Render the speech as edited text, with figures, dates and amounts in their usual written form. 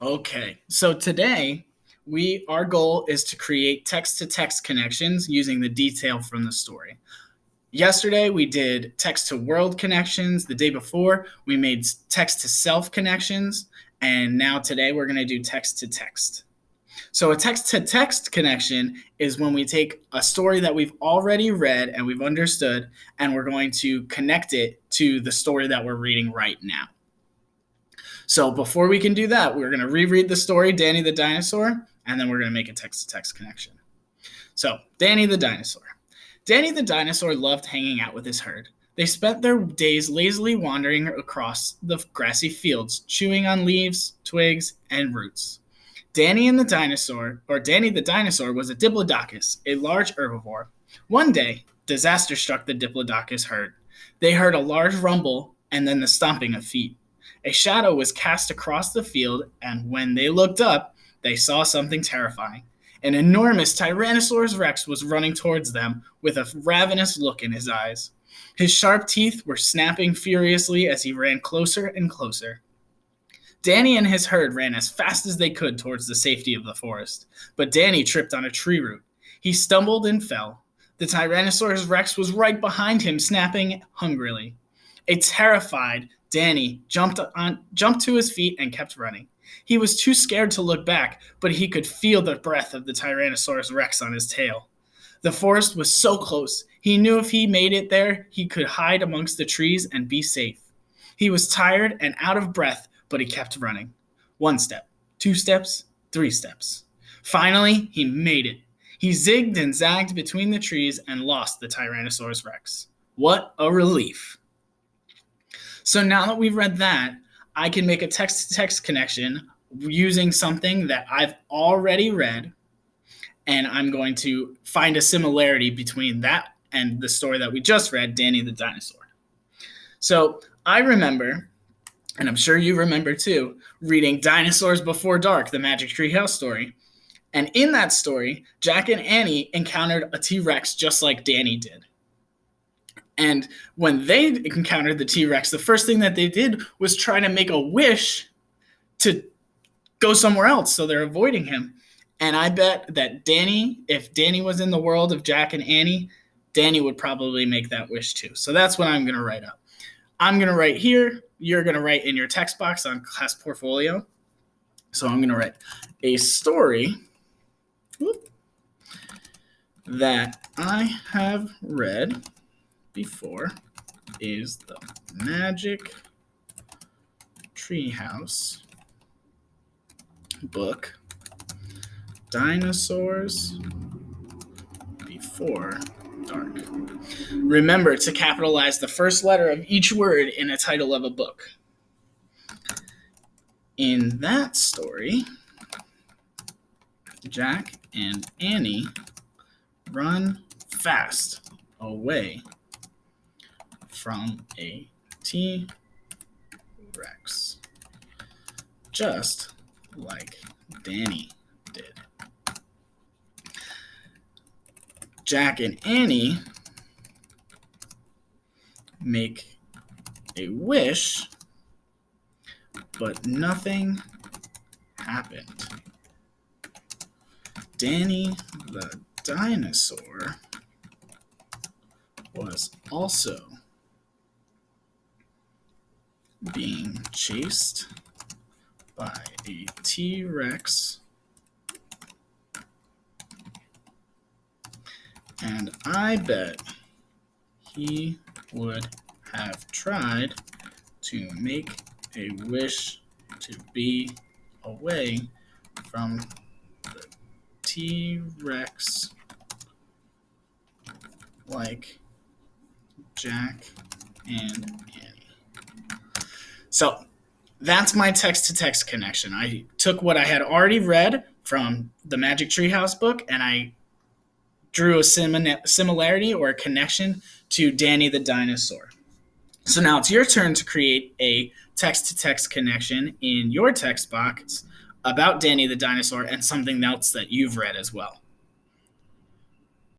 Okay, so today our goal is to create text-to-text connections using the detail from the story. Yesterday we did text-to-world connections. The day before we made text-to-self connections, and now today we're going to do text-to-text. So a text-to-text connection is when we take a story that we've already read and we've understood, and we're going to connect it to the story that we're reading right now. So before we can do that, we're going to reread the story, Danny the Dinosaur, and then we're going to make a text-to-text connection. So, Danny the Dinosaur. Danny the Dinosaur loved hanging out with his herd. They spent their days lazily wandering across the grassy fields, chewing on leaves, twigs, and roots. Danny the Dinosaur was a diplodocus, a large herbivore. One day, disaster struck the diplodocus herd. They heard a large rumble and then the stomping of feet. A shadow was cast across the field, and when they looked up, they saw something terrifying. An enormous Tyrannosaurus Rex was running towards them with a ravenous look in his eyes. His sharp teeth were snapping furiously as he ran closer and closer. Danny and his herd ran as fast as they could towards the safety of the forest, but Danny tripped on a tree root. He stumbled and fell. The Tyrannosaurus Rex was right behind him, snapping hungrily. A terrified Danny jumped to his feet and kept running. He was too scared to look back, but he could feel the breath of the Tyrannosaurus Rex on his tail. The forest was so close. He knew if he made it there, he could hide amongst the trees and be safe. He was tired and out of breath, but he kept running. 1 step, 2 steps, 3 steps. Finally, he made it. He zigged and zagged between the trees and lost the Tyrannosaurus Rex. What a relief. So now that we've read that, I can make a text-to-text connection using something that I've already read, and I'm going to find a similarity between that and the story that we just read, Danny the Dinosaur. So I remember, and I'm sure you remember too, reading Dinosaurs Before Dark, the Magic Tree House story. And in that story, Jack and Annie encountered a T-Rex just like Danny did. And when they encountered the T-Rex, the first thing that they did was try to make a wish to go somewhere else, so they're avoiding him. And I bet that if Danny was in the world of Jack and Annie, Danny would probably make that wish too. So that's what I'm going to write up. I'm going to write here. You're going to write in your text box on class portfolio. So I'm going to write a story that I have read before is the Magic Treehouse book, Dinosaurs Before Dark. Remember to capitalize the first letter of each word in a title of a book. In that story, Jack and Annie run fast away from a T-Rex, just like Danny did. Jack and Annie make a wish, but nothing happened. Danny the Dinosaur was also being chased by a T-Rex, and I bet he would have tried to make a wish to be away from the T-Rex like Jack and Annie. So that's my text-to-text connection. I took what I had already read from the Magic Treehouse book, and I drew a similarity or a connection to Danny the Dinosaur. So now it's your turn to create a text-to-text connection in your text box about Danny the Dinosaur and something else that you've read as well.